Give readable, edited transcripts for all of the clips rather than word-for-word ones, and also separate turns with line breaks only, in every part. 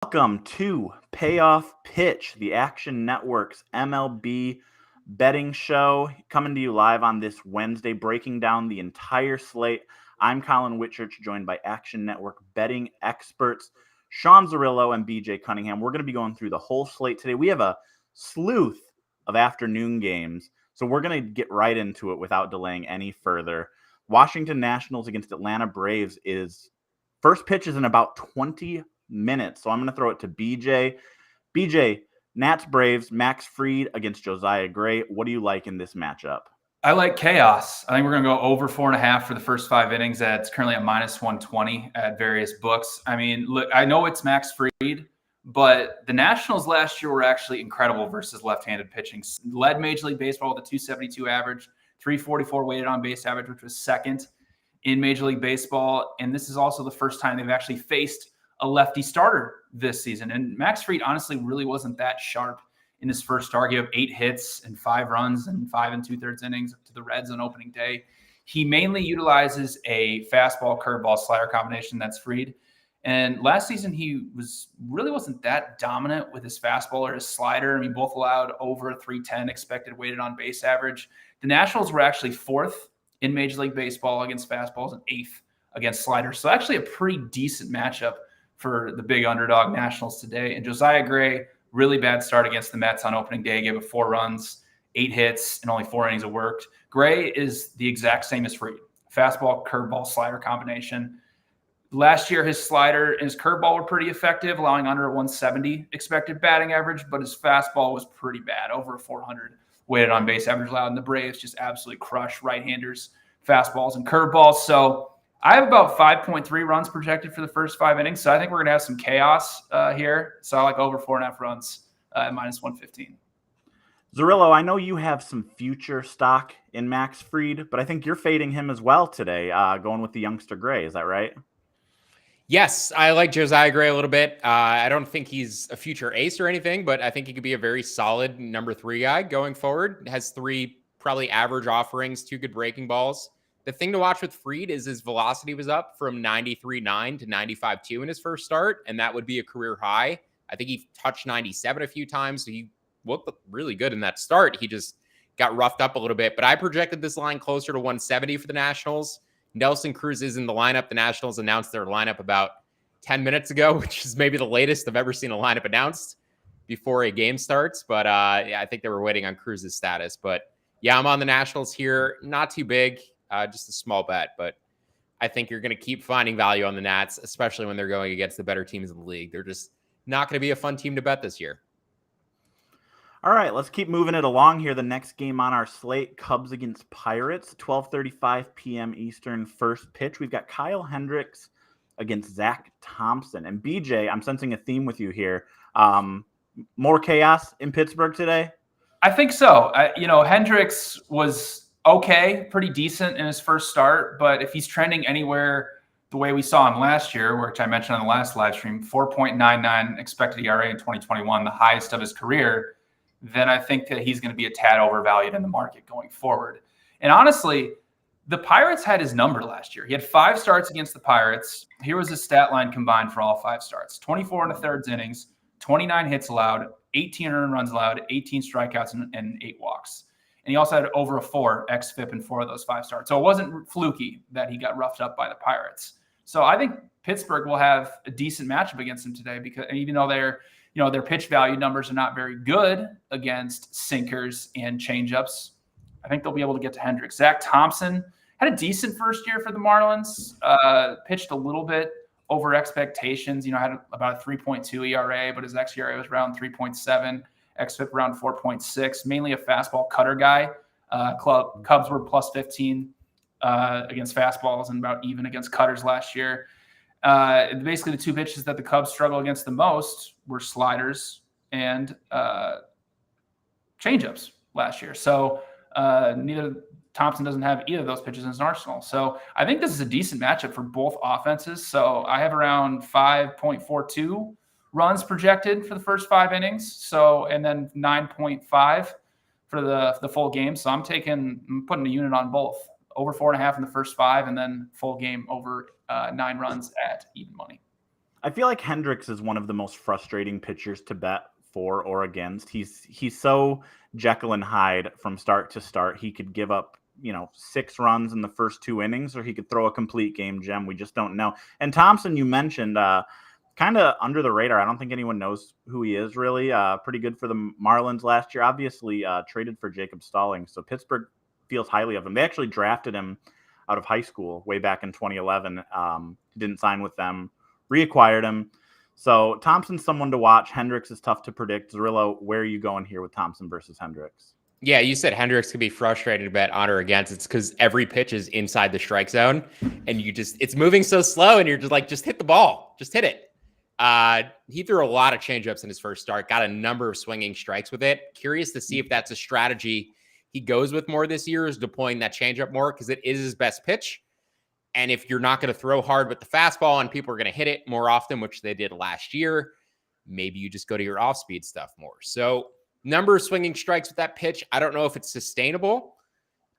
Welcome to Payoff Pitch, the Action Network's MLB betting show, coming to you live on this Wednesday, breaking down the entire slate. I'm Collin Whitchurch, joined by Action Network betting experts Sean Zerillo and BJ Cunningham. We're going to be going through the whole slate today. We have a slew of afternoon games, so we're going to get right into it without delaying any further. Washington Nationals against Atlanta Braves is first pitch is in about 20 minutes. So I'm going to throw it to BJ. BJ, Nats Braves, Max Fried against Josiah Gray. What do you like in this matchup?
I like chaos. I think we're going to go over 4.5 for the first 5 innings. That's currently at minus 120 at various books. I mean, look, I know it's Max Fried, but the Nationals last year were actually incredible versus left-handed pitching. Led Major League Baseball with a 272 average, 344 weighted on base average, which was second in Major League Baseball. And this is also the first time they've actually faced a lefty starter this season. And Max Fried honestly really wasn't that sharp in his first start. He had 8 hits and 5 runs and 5 2/3 innings to the Reds on opening day. He mainly utilizes a fastball, curveball, slider combination. That's Fried. And last season, he wasn't that dominant with his fastball or his slider. I mean, both allowed over 310 expected weighted on base average. The Nationals were actually 4th in Major League Baseball against fastballs and 8th against sliders. So actually a pretty decent matchup for the big underdog Nationals today. And Josiah Gray, really bad start against the Mets on opening day, gave up 4 runs, 8 hits, and only 4 innings of work. Gray is the exact same as Fried. Fastball, curveball, slider combination. Last year, his slider and his curveball were pretty effective, allowing under a 170 expected batting average, but his fastball was pretty bad, over a 400 weighted on base average allowed. And the Braves just absolutely crush right-handers, fastballs, and curveballs. So I have about 5.3 runs projected for the first 5 innings. So I think we're going to have some chaos here. So I like over 4.5 runs at minus 115.
Zerillo, I know you have some future stock in Max Fried, but I think you're fading him as well today, going with the youngster Gray. Is that right?
Yes, I like Josiah Gray a little bit. I don't think he's a future ace or anything, but I think he could be a very solid number 3 guy going forward. Has 3 probably average offerings, 2 good breaking balls. The thing to watch with Fried is his velocity was up from 93.9 to 95.2 in his first start, and that would be a career high. I think he touched 97 a few times, so he looked really good in that start. He just got roughed up a little bit, but I projected this line closer to 170 for the Nationals. Nelson Cruz is in the lineup. The Nationals announced their lineup about 10 minutes ago, which is maybe the latest I've ever seen a lineup announced before a game starts. But I think they were waiting on Cruz's status. But yeah, I'm on the Nationals here. Not too big, just a small bet. But I think you're going to keep finding value on the Nats, especially when they're going against the better teams in the league. They're just not going to be a fun team to bet this year.
All right, let's keep moving it along here. The next game on our slate, Cubs against Pirates, 12:35 p.m. Eastern, first pitch. We've got Kyle Hendricks against Zach Thompson. And BJ, I'm sensing a theme with you here. More chaos in Pittsburgh today?
I think so. Hendricks was okay, pretty decent in his first start, but if he's trending anywhere the way we saw him last year, which I mentioned on the last live stream, 4.99 expected ERA in 2021, the highest of his career, then I think that he's going to be a tad overvalued in the market going forward. And honestly, the Pirates had his number last year. He had 5 starts against the Pirates. Here was his stat line combined for all 5 starts. 24 1/3 innings, 29 hits allowed, 18 earned runs allowed, 18 strikeouts, and 8 walks. And he also had over a 4 xFIP in 4 of those 5 starts. So it wasn't fluky that he got roughed up by the Pirates. So I think Pittsburgh will have a decent matchup against him today, because even though their pitch value numbers are not very good against sinkers and changeups, I think they'll be able to get to Hendricks. Zach Thompson had a decent first year for the Marlins, pitched a little bit over expectations, had about a 3.2 ERA, but his xERA was around 3.7, xFIP around 4.6, mainly a fastball cutter guy. Cubs were plus 15 against fastballs and about even against cutters last year. Basically, the 2 pitches that the Cubs struggle against the most were sliders and changeups last year. So Thompson doesn't have either of those pitches in his arsenal. So I think this is a decent matchup for both offenses. So I have around 5.42 runs projected for the first 5 innings. So, and then 9.5 for the full game. So I'm putting a unit on both. Over 4.5 in the first 5, and then full game over 9 runs at even money.
I feel like Hendricks is one of the most frustrating pitchers to bet for or against. He's so Jekyll and Hyde from start to start. He could give up, 6 runs in the first 2 innings, or he could throw a complete game gem. We just don't know. And Thompson, you mentioned, kind of under the radar. I don't think anyone knows who he is really. Pretty good for the Marlins last year. Obviously, traded for Jacob Stallings, so Pittsburgh feels highly of him. They actually drafted him out of high school way back in 2011. Didn't sign with them, reacquired him. So Thompson's someone to watch. Hendricks is tough to predict. Zerillo, where are you going here with Thompson versus Hendricks?
Yeah, you said Hendricks could be frustrated to bet on or against. It's because every pitch is inside the strike zone, and it's moving so slow, and you're just like, just hit the ball, just hit it. He threw a lot of changeups in his first start, got a number of swinging strikes with it. Curious to see if that's a strategy he goes with more this year, is deploying that changeup more, because it is his best pitch. And if you're not going to throw hard with the fastball and people are going to hit it more often, which they did last year, maybe you just go to your off-speed stuff more. So number of swinging strikes with that pitch, I don't know if it's sustainable.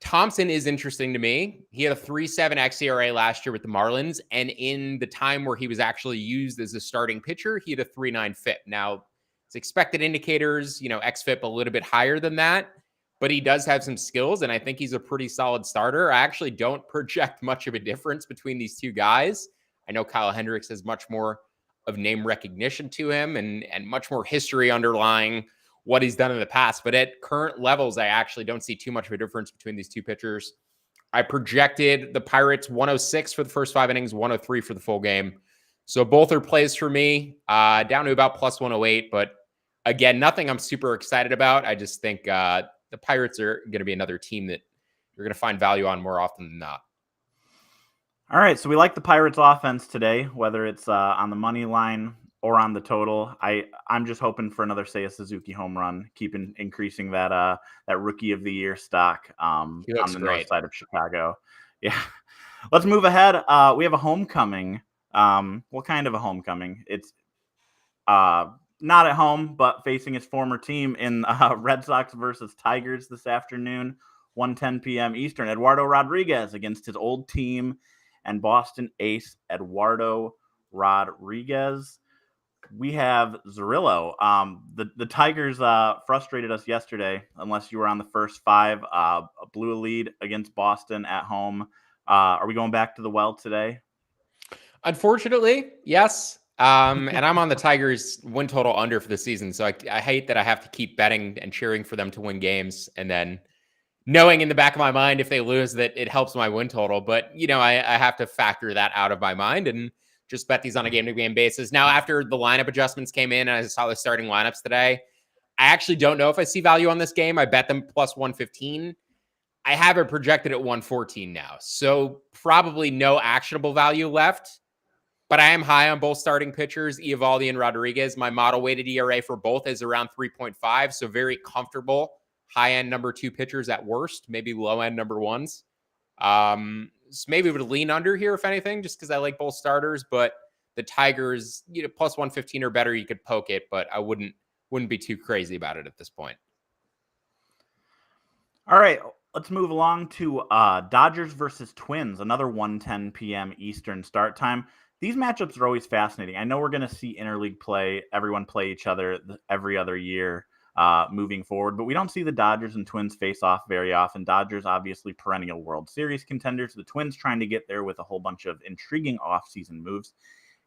Thompson is interesting to me. He had a 3.7 xERA last year with the Marlins, and in the time where he was actually used as a starting pitcher, he had a 3.9 FIP. Now, it's expected indicators, xFIP a little bit higher than that, but he does have some skills, and I think he's a pretty solid starter. I actually don't project much of a difference between these two guys. I know Kyle Hendricks has much more of name recognition to him and much more history underlying what he's done in the past. But at current levels, I actually don't see too much of a difference between these two pitchers. I projected the Pirates 106 for the first 5 innings, 103 for the full game. So both are plays for me, down to about plus 108. But again, nothing I'm super excited about. I just think the Pirates are going to be another team that you're going to find value on more often than not.
All right, so we like the Pirates offense today, whether it's on the money line or on the total. I'm just hoping for another Seiya Suzuki home run, keeping increasing that rookie of the year stock on the north side of Chicago. Yeah. Let's move ahead. We have a homecoming. What kind of a homecoming? It's not at home, but facing his former team in Red Sox versus Tigers this afternoon, 1:10 p.m. Eastern. Eduardo Rodriguez against his old team and Boston ace Eduardo Rodriguez. We have Zerillo. The Tigers frustrated us yesterday, unless you were on the first 5. Blew a lead against Boston at home. Are we going back to the well today?
Unfortunately, yes. And I'm on the Tigers win total under for the season. So I hate that I have to keep betting and cheering for them to win games, and then knowing in the back of my mind, if they lose, that it helps my win total. But, I have to factor that out of my mind and just bet these on a game-to-game basis. Now, after the lineup adjustments came in and I saw the starting lineups today, I actually don't know if I see value on this game. I bet them plus 115. I have it projected at 114 now. So probably no actionable value left. But I am high on both starting pitchers, Eovaldi and Rodriguez. My model weighted ERA for both is around 3.5, so very comfortable. High-end number 2 pitchers at worst, maybe low-end number 1s. So maybe would lean under here, if anything, just because I like both starters. But the Tigers, plus 115 or better, you could poke it, but I wouldn't be too crazy about it at this point.
All right, let's move along to Dodgers versus Twins, another 1:10 p.m. Eastern start time. These matchups are always fascinating. I know we're going to see interleague play, everyone play each other every other year moving forward, but we don't see the Dodgers and Twins face off very often. Dodgers obviously perennial World Series contenders. The Twins trying to get there with a whole bunch of intriguing offseason moves,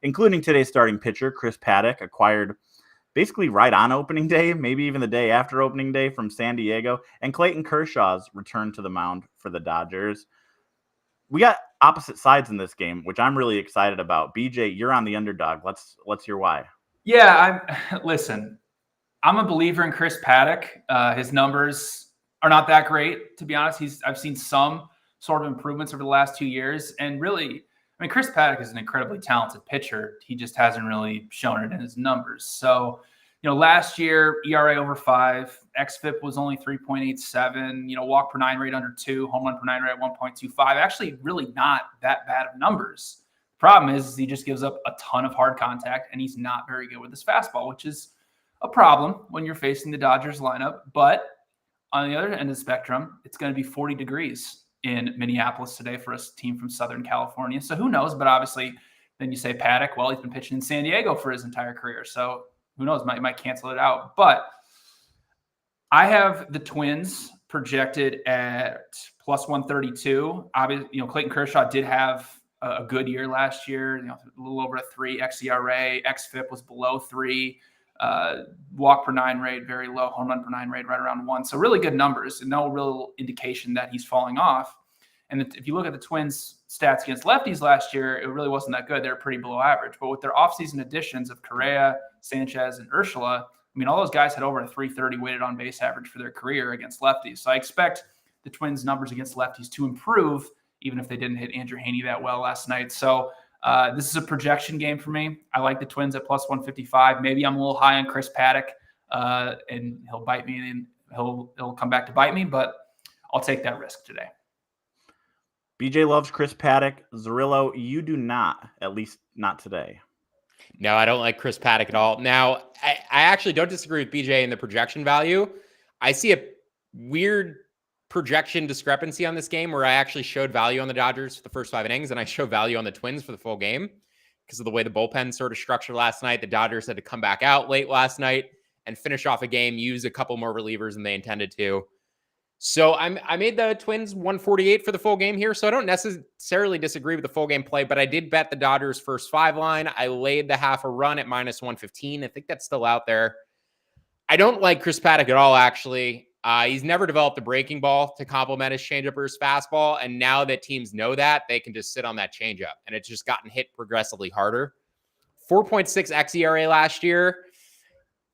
including today's starting pitcher, Chris Paddock, acquired basically right on opening day, maybe even the day after opening day from San Diego, and Clayton Kershaw's return to the mound for the Dodgers. We got opposite sides in this game, which I'm really excited about. BJ, you're on the underdog. Let's hear why.
Yeah, listen, I'm a believer in Chris Paddock. His numbers are not that great, to be honest. I've seen some sort of improvements over the last 2 years. And really, Chris Paddock is an incredibly talented pitcher. He just hasn't really shown it in his numbers. So, last year, ERA over 5, xFIP was only 3.87, walk per 9 rate under 2, home run per 9 rate at 1.25. Actually, really not that bad of numbers. The problem is he just gives up a ton of hard contact, and he's not very good with his fastball, which is a problem when you're facing the Dodgers lineup. But on the other end of the spectrum, it's going to be 40 degrees in Minneapolis today for a team from Southern California. So who knows? But obviously, Then you say Paddock, well, he's been pitching in San Diego for his entire career. So who knows, might cancel it out. But I have the Twins projected at plus 132. Obviously, Clayton Kershaw did have a good year last year, a little over a 3 xERA, xFIP was below 3, walk per 9 rate, very low, home run per 9 rate, right around 1. So really good numbers and no real indication that he's falling off. And if you look at the Twins' stats against lefties last year, it really wasn't that good. They were pretty below average. But with their offseason additions of Correa, Sanchez, and Urshela, all those guys had over a 330 weighted on base average for their career against lefties. So I expect the Twins' numbers against lefties to improve, even if they didn't hit Andrew Haney that well last night. So this is a projection game for me. I like the Twins at plus 155. Maybe I'm a little high on Chris Paddock, and he'll bite me, and he'll come back to bite me, but I'll take that risk today.
BJ loves Chris Paddock. Zerillo, you do not, at least not today.
No, I don't like Chris Paddock at all. Now, I actually don't disagree with BJ in the projection value. I see a weird projection discrepancy on this game where I actually showed value on the Dodgers for the first 5 innings and I show value on the Twins for the full game because of the way the bullpen sort of structured last night. The Dodgers had to come back out late last night and finish off a game, use a couple more relievers than they intended to. So I made the Twins 148 for the full game here. So I don't necessarily disagree with the full game play, but I did bet the Dodgers first 5 line. I laid the half a run at minus 115. I think that's still out there. I don't like Chris Paddock at all, actually. He's never developed a breaking ball to complement his changeup or his fastball. And now that teams know that, they can just sit on that changeup. And it's just gotten hit progressively harder. 4.6 xERA last year.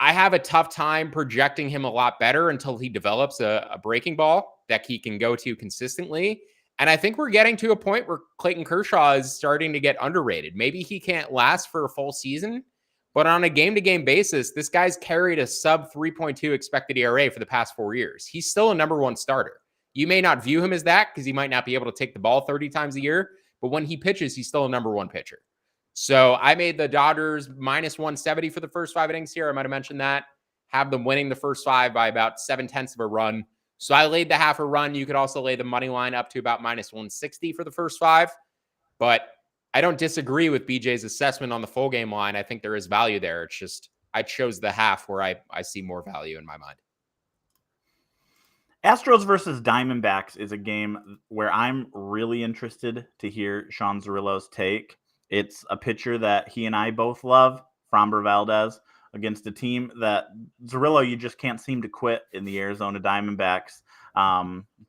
I have a tough time projecting him a lot better until he develops a breaking ball that he can go to consistently. And I think we're getting to a point where Clayton Kershaw is starting to get underrated. Maybe he can't last for a full season, but on a game-to-game basis, this guy's carried a sub 3.2 expected ERA for the past 4 years. He's still a number 1 starter. You may not view him as that because he might not be able to take the ball 30 times a year, but when he pitches, he's still a number 1 pitcher. So I made the Dodgers minus 170 for the first 5 innings here. I might have mentioned that. Have them winning the first 5 by about 7/10 of a run. So I laid the half a run. You could also lay the money line up to about minus 160 for the first 5. But I don't disagree with BJ's assessment on the full game line. I think there is value there. It's just I chose the half where I see more value in my mind.
Astros versus Diamondbacks is a game where I'm really interested to hear Sean Zerillo's take. It's a pitcher that he and I both love, Framber Valdez, against a team that Zerillo you just can't seem to quit in the Arizona Diamondbacks.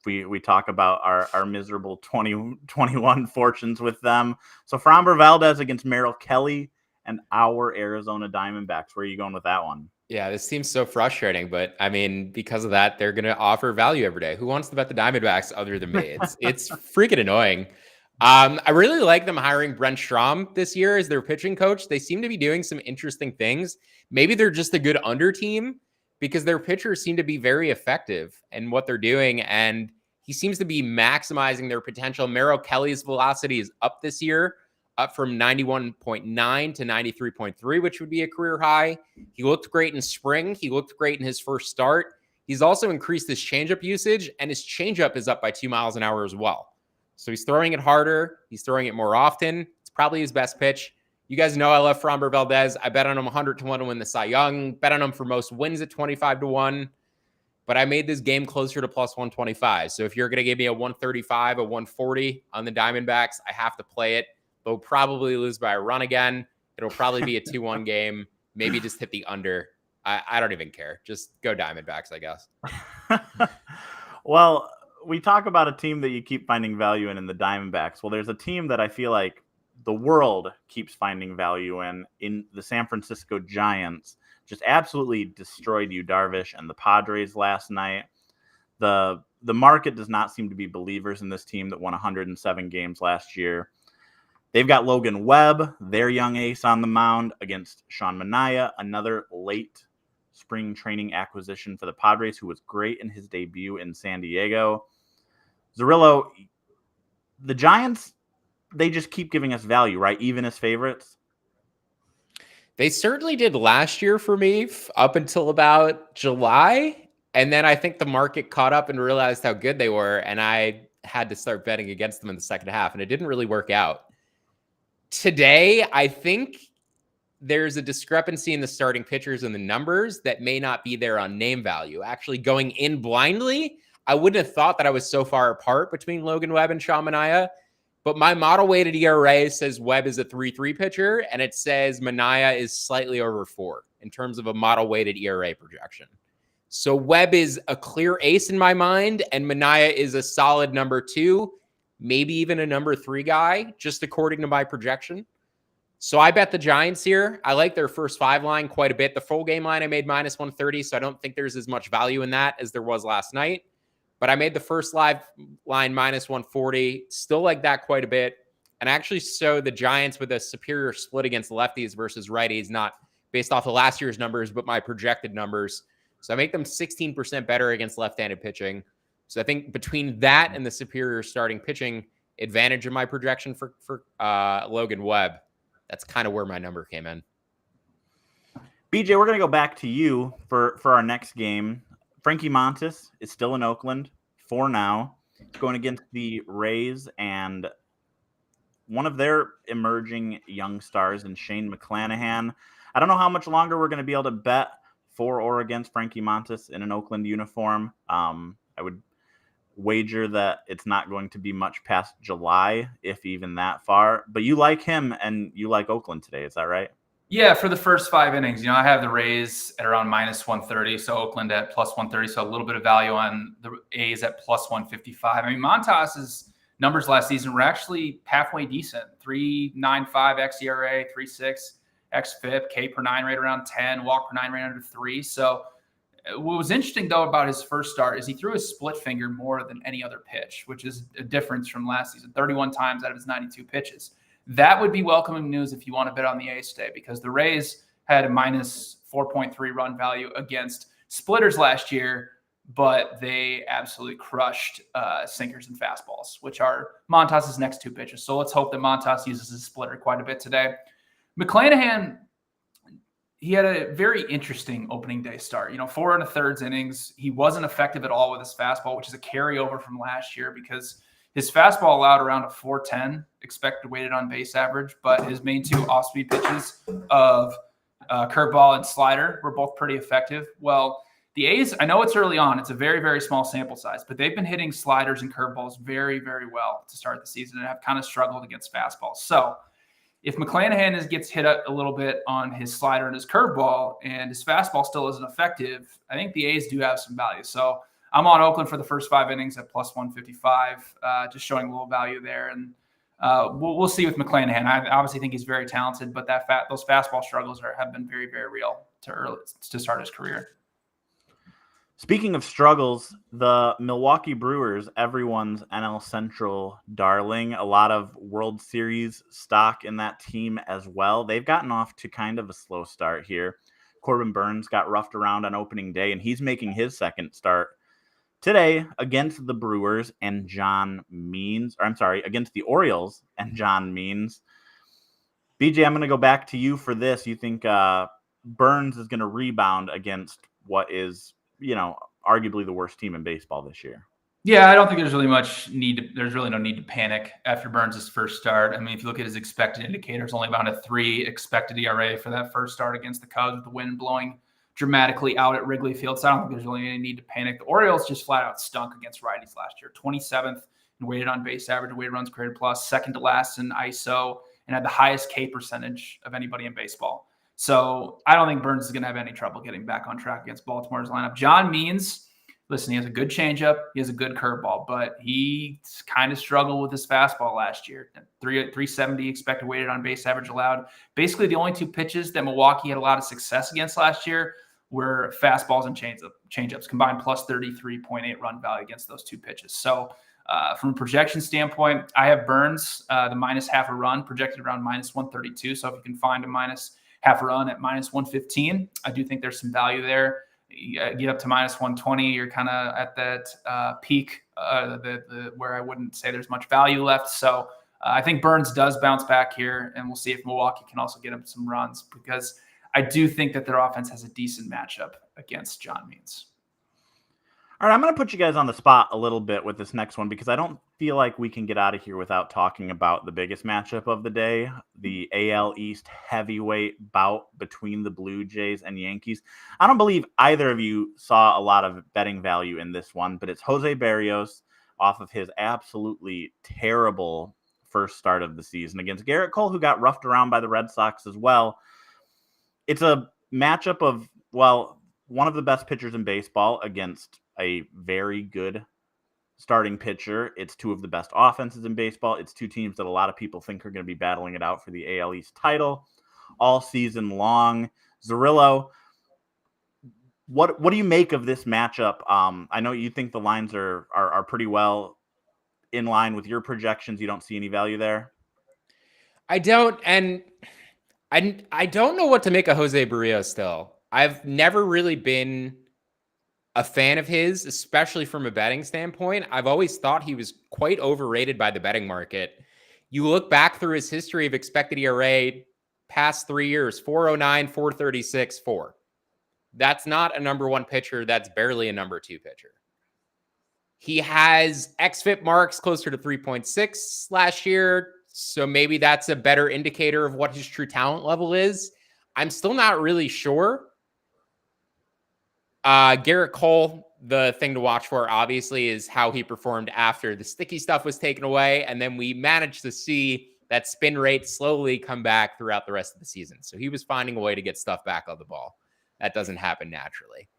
We talk about our miserable 2021 fortunes with them. So Framber Valdez against Merrill Kelly and our Arizona Diamondbacks. Where are you going with that one?
Yeah, this seems so frustrating, but because of that, they're going to offer value every day. Who wants to bet the Diamondbacks other than me? It's freaking annoying. I really like them hiring Brent Strom this year as their pitching coach. They seem to be doing some interesting things. Maybe they're just a good under team because their pitchers seem to be very effective in what they're doing, and he seems to be maximizing their potential. Merrill Kelly's velocity is up this year, up from 91.9 to 93.3, which would be a career high. He looked great in spring. He looked great in his first start. He's also increased his changeup usage, and his changeup is up by 2 miles an hour as well. So he's throwing it harder. He's throwing it more often. It's probably his best pitch. You guys know I love Framber Valdez. I bet on him 100-1 to win the Cy Young. Bet on him for most wins at 25-1. But I made this game closer to plus 125. So if you're going to give me a 135, a 140 on the Diamondbacks, I have to play it. They'll probably lose by a run again. It'll probably be a 2-1 game. Maybe just hit the under. I don't even care. Just go Diamondbacks, I guess.
Well, we talk about a team that you keep finding value in the Diamondbacks. Well, there's a team that I feel like the world keeps finding value in the San Francisco Giants. Just absolutely destroyed Yu Darvish and the Padres last night. The market does not seem to be believers in this team that won 107 games last year. They've got Logan Webb, their young ace, on the mound against Sean Manaea, another late spring training acquisition for the Padres, who was great in his debut in San Diego. Zerillo, the Giants, they just keep giving us value, right? Even as favorites.
They certainly did last year for me up until about July. And then I think the market caught up and realized how good they were. And I had to start betting against them in the second half. And it didn't really work out. Today, I think there's a discrepancy in the starting pitchers and the numbers that may not be there on name value. Actually, going in blindly, I wouldn't have thought that I was so far apart between Logan Webb and Sean Manaea. But my model weighted ERA says Webb is a 3.3 pitcher, and it says Manaea is slightly over 4 in terms of a model weighted ERA projection. So Webb is a clear ace in my mind, and Manaea is a solid number 2, maybe even a number 3 guy, just according to my projection. So I bet the Giants here. I like their first 5 line quite a bit. The full game line I made minus 130, so I don't think there's as much value in that as there was last night. But I made the first live line minus 140. Still like that quite a bit. And I actually showed the Giants with a superior split against lefties versus righties, not based off of last year's numbers, but my projected numbers. So I make them 16% better against left-handed pitching. So I think between that and the superior starting pitching advantage of my projection for Logan Webb, that's kind of where my number came in.
BJ, we're going to go back to you for our next game. Frankie Montas is still in Oakland for now. It's going against the Rays and one of their emerging young stars in Shane McClanahan. I don't know how much longer we're going to be able to bet for or against Frankie Montas in an Oakland uniform. I would wager that it's not going to be much past July, if even that far. But you like him and you like Oakland today. Is that right?
Yeah, for the first 5 innings, I have the Rays at around minus 130, so Oakland at plus 130, so a little bit of value on the A's at plus 155. I mean, Montas's numbers last season were actually halfway decent. 3.95 xERA, 3.6 xFIP, K per 9 rate around 10, walk per 9 rate under 3. So what was interesting, though, about his first start is he threw his split finger more than any other pitch, which is a difference from last season, 31 times out of his 92 pitches. That would be welcoming news if you want to bet on the A's today, because the Rays had a minus 4.3 run value against splitters last year, but they absolutely crushed sinkers and fastballs, which are Montas's next 2 pitches. So let's hope that Montas uses his splitter quite a bit today. McClanahan, he had a very interesting opening day start. 4 1/3 innings. He wasn't effective at all with his fastball, which is a carryover from last year because his fastball allowed around a 410 expected weighted on base average, but his main 2 off-speed pitches of curveball and slider were both pretty effective. Well, the A's, I know it's early on. It's a very, very small sample size, but they've been hitting sliders and curveballs very, very well to start the season and have kind of struggled against fastballs. So if McClanahan gets hit a little bit on his slider and his curveball and his fastball still isn't effective, I think the A's do have some value. So I'm on Oakland for the first 5 innings at plus 155, just showing a little value there. And we'll see with McClanahan. I obviously think he's very talented, but those fastball struggles have been very, very real to start his career.
Speaking of struggles, the Milwaukee Brewers, everyone's NL Central darling, a lot of World Series stock in that team as well. They've gotten off to kind of a slow start here. Corbin Burns got roughed around on opening day, and he's making his second start today against the Brewers and against the Orioles and John Means. BJ, I'm going to go back to you for this. You think Burns is going to rebound against what is, arguably the worst team in baseball this year?
Yeah, I don't think there's really no need to panic after Burns' first start. I mean, if you look at his expected indicators, only about a 3 expected ERA for that first start against the Cubs with the wind blowing dramatically out at Wrigley Field. So I don't think there's really any need to panic. The Orioles just flat out stunk against righties last year. 27th in weighted on base average, weighted runs created plus, second to last in ISO, and had the highest K percentage of anybody in baseball. So I don't think Burns is going to have any trouble getting back on track against Baltimore's lineup. John Means, listen, he has a good changeup. He has a good curveball, but he kind of struggled with his fastball last year. 370 expected weighted on base average allowed. Basically, the only 2 pitches that Milwaukee had a lot of success against last year were fastballs and changeups, combined plus 33.8 run value against those 2 pitches. So from a projection standpoint, I have Burns, the minus half a run, projected around minus 132. So if you can find a minus half a run at minus 115, I do think there's some value there. You get up to minus 120, you're kind of at that peak where I wouldn't say there's much value left. So I think Burns does bounce back here, and we'll see if Milwaukee can also get him some runs, because I do think that their offense has a decent matchup against John Means.
All right, I'm going to put you guys on the spot a little bit with this next one because I don't feel like we can get out of here without talking about the biggest matchup of the day, the AL East heavyweight bout between the Blue Jays and Yankees. I don't believe either of you saw a lot of betting value in this one, but it's Jose Barrios off of his absolutely terrible first start of the season against Garrett Cole, who got roughed around by the Red Sox as well. It's a matchup of, well, one of the best pitchers in baseball against a very good starting pitcher. It's two of the best offenses in baseball. It's two teams that a lot of people think are going to be battling it out for the AL East title all season long. Zerillo, what do you make of this matchup? I know you think the lines are pretty well in line with your projections. You don't see any value there?
I don't, and I don't know what to make of Jose Barrios still. I've never really been a fan of his, especially from a betting standpoint. I've always thought he was quite overrated by the betting market. You look back through his history of expected ERA past 3 years, 409, 436, 4. That's not a number one pitcher. That's barely a number two pitcher. He has xFIP marks closer to 3.6 last year, so maybe that's a better indicator of what his true talent level is. I'm still not really sure. Garrett Cole, the thing to watch for, obviously, is how he performed after the sticky stuff was taken away. And then we managed to see that spin rate slowly come back throughout the rest of the season. So he was finding a way to get stuff back on the ball. That doesn't happen naturally.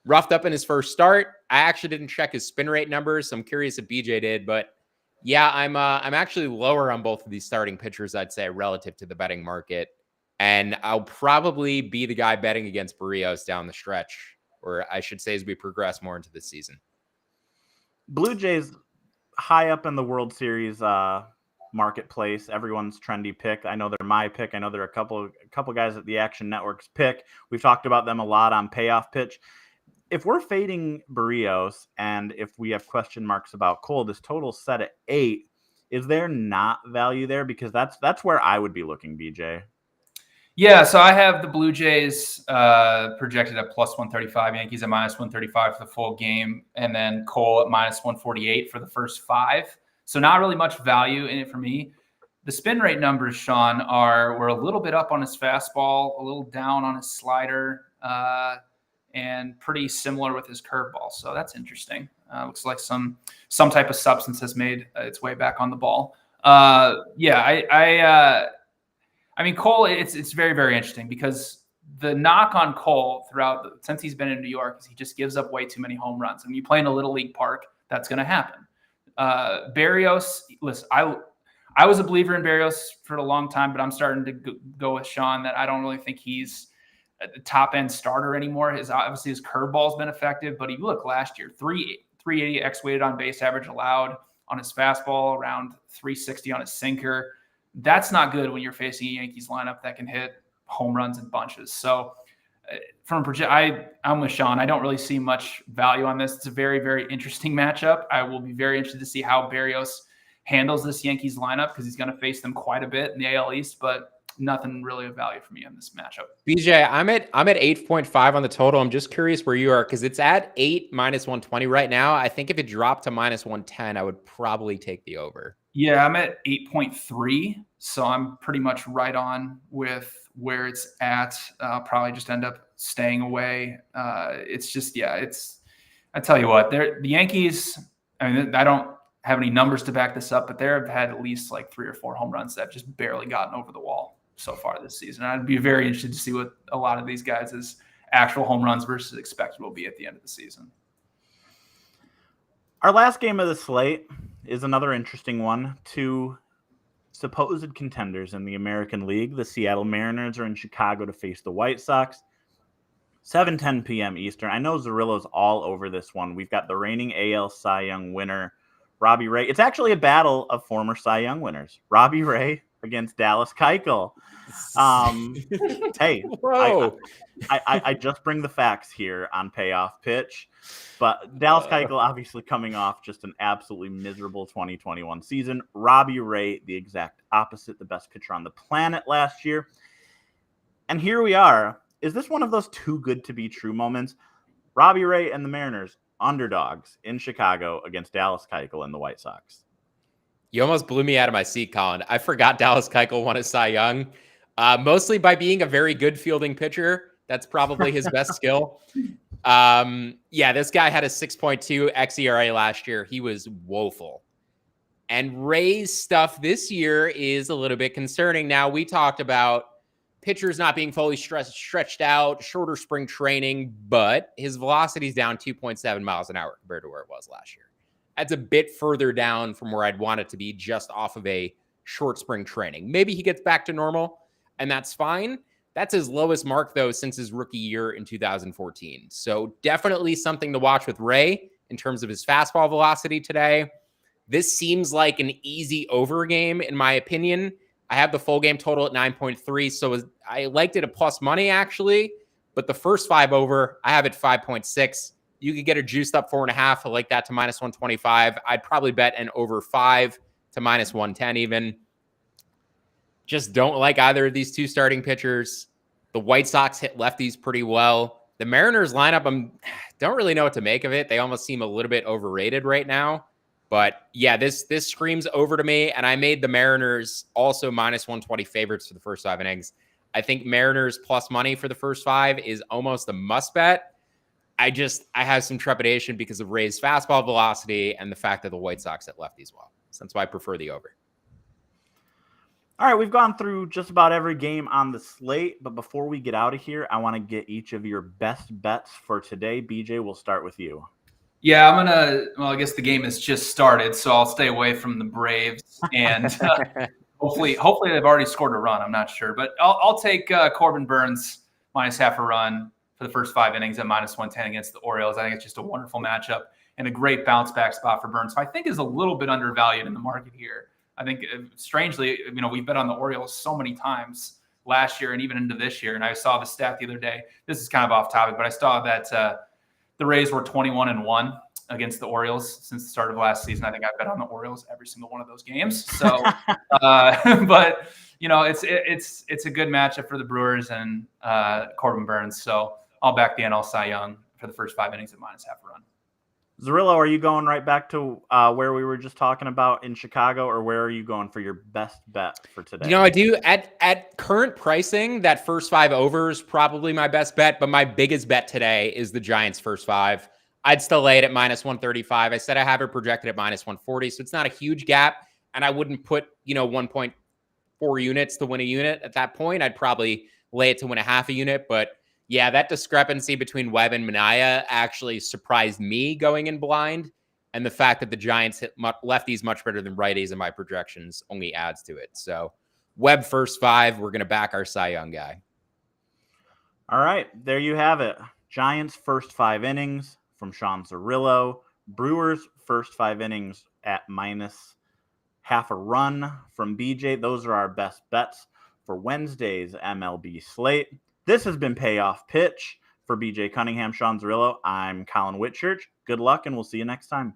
Roughed up in his first start. I actually didn't check his spin rate numbers, so I'm curious if BJ did. But yeah, I'm actually lower on both of these starting pitchers, I'd say, relative to the betting market. And I'll probably be the guy betting against Barrios down the stretch, or I should say as we progress more into the season.
Blue Jays high up in the World Series marketplace. Everyone's trendy pick. I know they're my pick. I know there are a couple guys at the Action Network's pick. We've talked about them a lot on Payoff Pitch. If we're fading Barrios and if we have question marks about Cole, this total set at 8. Is there not value there? Because that's where I would be looking, BJ.
Yeah, so I have the Blue Jays projected at plus 135, Yankees at minus 135 for the full game, and then Cole at minus 148 for the first 5. So not really much value in it for me. The spin rate numbers, Sean, were a little bit up on his fastball, a little down on his slider, and pretty similar with his curveball. So that's interesting. Looks like some type of substance has made its way back on the ball. I mean, Cole, it's very, very interesting because the knock on Cole since he's been in New York is he just gives up way too many home runs. And when you play in a little league park, that's going to happen. Barrios, listen, I was a believer in Barrios for a long time, but I'm starting to go with Sean that I don't really think he's a top end starter anymore. Obviously his curveball's been effective, but he looked last year, 380 x-weighted on base average allowed on his fastball, around 360 on his sinker. That's not good when you're facing a Yankees lineup that can hit home runs in bunches. So I'm with Sean. I don't really see much value on this. It's a very, very interesting matchup. I will be very interested to see how Barrios handles this Yankees lineup because he's going to face them quite a bit in the AL East, but nothing really of value for me on this matchup.
BJ, I'm at 8.5 on the total. I'm just curious where you are because it's at 8 minus 120 right now. I think if it dropped to minus 110, I would probably take the over.
Yeah, I'm at 8.3, so I'm pretty much right on with where it's at. I'll probably just end up staying away. It's just, I tell you what, the Yankees, I mean, I don't have any numbers to back this up, but they've had at least like 3 or 4 home runs that have just barely gotten over the wall so far this season. I'd be very interested to see what a lot of these guys' actual home runs versus expected will be at the end of the season.
Our last game of the slate is another interesting one. 2 supposed contenders in the American League. The Seattle Mariners are in Chicago to face the White Sox. 7:10 p.m. Eastern. I know Zerillo's all over this one. We've got the reigning AL Cy Young winner, Robbie Ray. It's actually a battle of former Cy Young winners. Robbie Ray against Dallas Keuchel. Hey, I just bring the facts here on Payoff Pitch. But Dallas Keuchel obviously coming off just an absolutely miserable 2021 season. Robbie Ray, the exact opposite, the best pitcher on the planet last year. And here we are. Is this one of those too good to be true moments? Robbie Ray and the Mariners, underdogs in Chicago against Dallas Keuchel and the White Sox.
You almost blew me out of my seat, Colin. I forgot Dallas Keuchel won a Cy Young, mostly by being a very good fielding pitcher. That's probably his best skill. This guy had a 6.2 xERA last year. He was woeful. And Ray's stuff this year is a little bit concerning. Now, we talked about pitchers not being fully stretched out, shorter spring training, but his velocity is down 2.7 miles an hour compared to where it was last year. That's a bit further down from where I'd want it to be just off of a short spring training. Maybe he gets back to normal, and that's fine. That's his lowest mark, though, since his rookie year in 2014. So definitely something to watch with Ray in terms of his fastball velocity today. This seems like an easy over game, in my opinion. I have the full game total at 9.3, so I liked it at plus money, actually. But the first 5 over, I have it 5.6. You could get a juiced up 4.5. I like that to minus 125. I'd probably bet an over 5 to minus 110 even. Just don't like either of these two starting pitchers. The White Sox hit lefties pretty well. The Mariners lineup, don't really know what to make of it. They almost seem a little bit overrated right now. But yeah, this screams over to me. And I made the Mariners also minus 120 favorites for the first 5 innings. I think Mariners plus money for the first 5 is almost a must bet. I have some trepidation because of Ray's fastball velocity and the fact that the White Sox hit lefties well. So that's why I prefer the over.
All right, we've gone through just about every game on the slate, but before we get out of here, I want to get each of your best bets for today. BJ, we'll start with you.
Yeah, I guess the game has just started, so I'll stay away from the Braves. And hopefully they've already scored a run. I'm not sure. But I'll take Corbin Burns minus half a run for the first 5 innings at minus 110 against the Orioles. I think it's just a wonderful matchup and a great bounce back spot for Burns, who I think is a little bit undervalued in the market here. I think, strangely, we've bet on the Orioles so many times last year and even into this year. And I saw the stat the other day. This is kind of off topic, but I saw that the Rays were 21-1 against the Orioles since the start of last season. I think I bet on the Orioles every single one of those games. So, but it's a good matchup for the Brewers and Corbin Burns. So I'll back the NL Cy Young for the first 5 innings at minus half a run.
Zerillo, are you going right back to where we were just talking about in Chicago, or where are you going for your best bet for today?
I do at current pricing, that first 5 over is probably my best bet, but my biggest bet today is the Giants first 5. I'd still lay it at minus 135. I said I have it projected at minus 140, so it's not a huge gap, and I wouldn't put 1.4 units to win a unit at that point. I'd probably lay it to win a half a unit, but yeah, that discrepancy between Webb and Minaya actually surprised me going in blind. And the fact that the Giants hit lefties much better than righties in my projections only adds to it. So Webb first 5, we're going to back our Cy Young guy.
All right, there you have it. Giants first 5 innings from Sean Zerillo. Brewers first 5 innings at minus half a run from BJ. Those are our best bets for Wednesday's MLB slate. This has been Payoff Pitch. For BJ Cunningham, Sean Zerillo, I'm Collin Whitchurch. Good luck, and we'll see you next time.